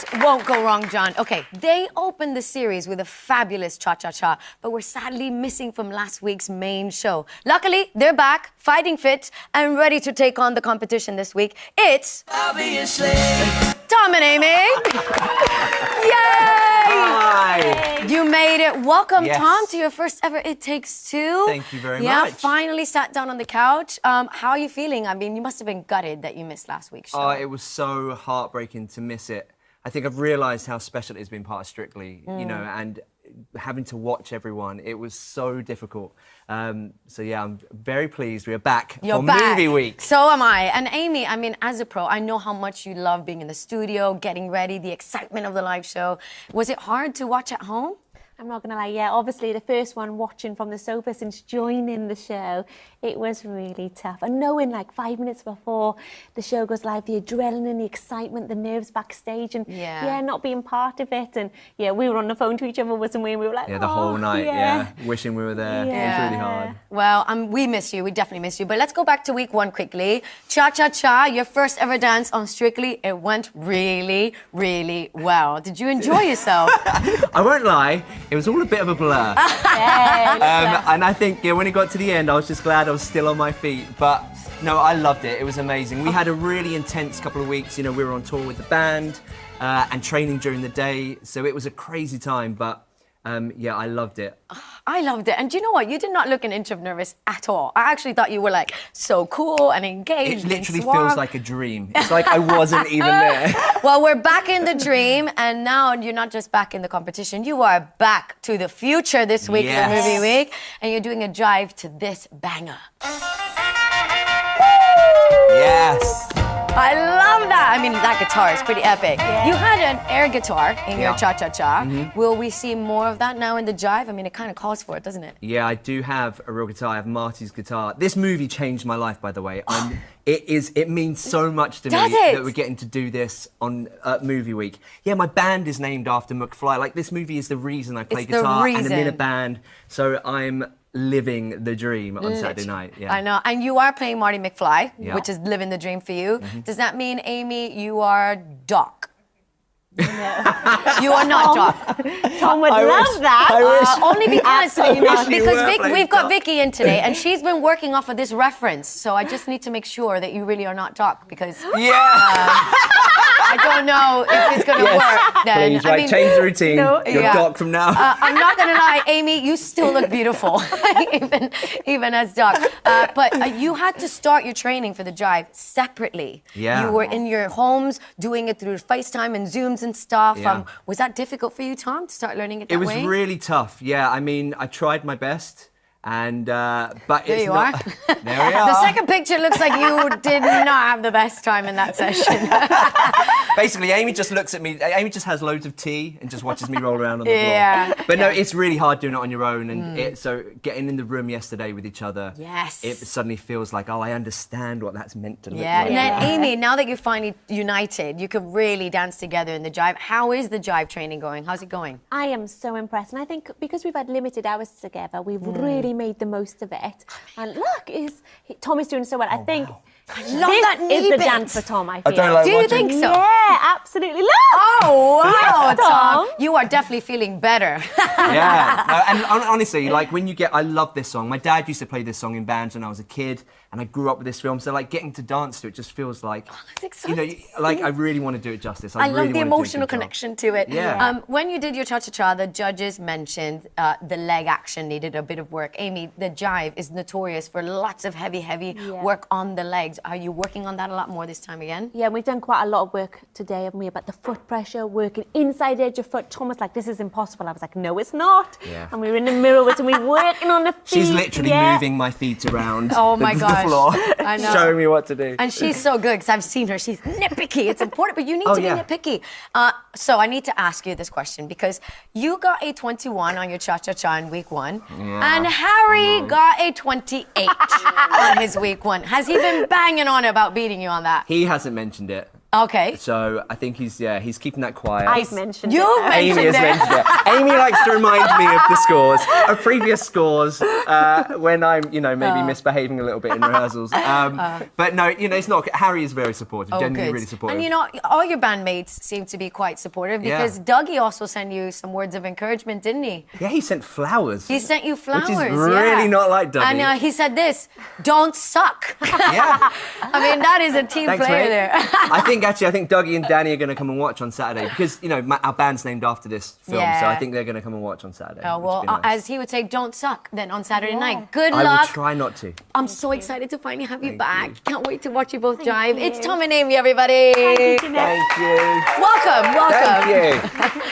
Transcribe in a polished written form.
What won't go wrong, John? Okay, they opened the series with a fabulous cha-cha-cha, but we're sadly missing from last week's main show. Luckily, they're back, fighting fit, and ready to take on the competition this week. It's... obviously... Tom and Amy! Yay! Hi! You made it. Welcome, Yes. Tom, to your first ever It Takes Two. Thank you very much. Yeah, finally sat down on the couch. How are you feeling? I mean, you must have been gutted that you missed last week's show. Oh, it was so heartbreaking to miss it. I think I've realised how special it has been part of Strictly, you know, and having to watch everyone, it was so difficult. So yeah, I'm very pleased we're back for Movie Week. So am I. And Amy, I mean, as a pro, I know how much you love being in the studio, getting ready, the excitement of the live show. Was it hard to watch at home? I'm not going to lie, yeah, obviously the first one watching from the sofa since joining the show, it was really tough. And knowing like 5 minutes before the show goes live, the adrenaline, the excitement, the nerves backstage and yeah, not being part of it. And yeah, we were on the phone to each other, wasn't we? And we were like, yeah, the whole night, wishing we were there. Yeah. It was really hard. Well, we miss you. We definitely miss you. But let's go back to week one quickly. Cha-cha-cha, your first ever dance on Strictly. It went really, really well. Did you enjoy yourself? I won't lie, it was all a bit of a blur. And I think when it got to the end, I was just glad I was still on my feet. But no, I loved it. It was amazing. We had a really intense couple of weeks. You know, we were on tour with the band and training during the day. So it was a crazy time. But yeah, I loved it. I loved it. And do you know what? You did not look an inch of nervous at all. I actually thought you were like so cool and engaged. It literally feels like a dream. It's like I wasn't even there. Well, we're back in the dream, and now you're not just back in the competition, you are back to the future this week for Movie Week, and you're doing a jive to this banger. Yes. I love that. I mean, that guitar is pretty epic. Yeah. You had an air guitar in your cha-cha-cha. Will we see more of that now in the jive? I mean, it kind of calls for it, doesn't it? Yeah, I do have a real guitar. I have Marty's guitar. This movie changed my life, by the way. It means so much to me that we're getting to do this on Movie Week. Yeah, my band is named after McFly. Like, this movie is the reason I play guitar and I'm in a band. So I'm living the dream on Saturday night. Yeah. I know. And you are playing Marty McFly, which is living the dream for you. Does that mean, Amy, you are Doc? No. You are not Doc. Tom would love that. Only because we've got Vicky in today, and she's been working off of this reference. So I just need to make sure that you really are not Doc, because I don't know if it's going to work then. Please, right, change the routine. No, You're Doc from now. I'm not going to lie, Amy, you still look beautiful, even as Doc. But you had to start your training for the jive separately. Yeah. You were in your homes doing it through FaceTime and Zooms and stuff. Yeah. Was that difficult for you, Tom, to start learning it that way? It was really tough. Yeah, I mean, I tried my best. And but there it's you not. are. There we are. The second picture looks like you did not have the best time in that session. Basically, Amy just looks at me. Amy just has loads of tea and just watches me roll around on the floor. But no, it's really hard doing it on your own. And so getting in the room yesterday with each other, it suddenly feels like, oh, I understand what that's meant to look like. And then Amy, now that you're finally united, you can really dance together in the jive. How is the jive training going? How's it going? I am so impressed. And I think because we've had limited hours together, we've really made the most of it. And look, Tom is doing so well. I think this is the dance for Tom, I feel. Do you think so? Yeah, absolutely. Look! Oh, wow, Yes, Tom. You are definitely feeling better. Yeah. And honestly, like when you I love this song. My dad used to play this song in bands when I was a kid, and I grew up with this film. So like getting to dance to it just feels like, you know, like I really want to do it justice. I love the emotional connection to it. Yeah. When you did your cha-cha-cha, the judges mentioned the leg action needed a bit of work. Amy, the jive is notorious for lots of heavy work on the legs. Are you working on that a lot more this time again? Yeah, we've done quite a lot of work today, haven't we, about the foot pressure, working inside edge of foot. Tom was like, this is impossible. I was like, no, it's not. Yeah. And we were in the mirror with him, we were working on the feet. She's literally moving my feet around the floor, I know. showing me what to do. And she's so good, because I've seen her. She's nitpicky. It's important, but you need to be nitpicky. So I need to ask you this question, because you got a 21 on your cha-cha-cha in week one, and Harry got a 28 on his week one. Has he been banging on about beating you on that? He hasn't mentioned it. Okay. So I think he's keeping that quiet. I've mentioned You've it. mentioned Amy has mentioned it. Amy likes to remind me of the scores, of previous scores, when I'm, maybe misbehaving a little bit in rehearsals. But no, it's not. Harry is very supportive, genuinely really supportive. And all your bandmates seem to be quite supportive because Dougie also sent you some words of encouragement, didn't he? Yeah, he sent flowers. He sent you flowers. Which is really not like Dougie. And he said this, don't suck. Yeah. I mean, that is a team Thanks, player mate. there. I think Dougie and Danny are going to come and watch on Saturday because, our band's named after this film, so I think they're going to come and watch on Saturday. Oh, well, nice. as he would say, don't suck then on Saturday night. Good I luck. will try not to. I'm so excited to finally have you Thank back. you. Can't wait to watch you both jive. you. It's Tom and Amy, everybody. Thank you, Jeanette. Thank you. Welcome. Thank you.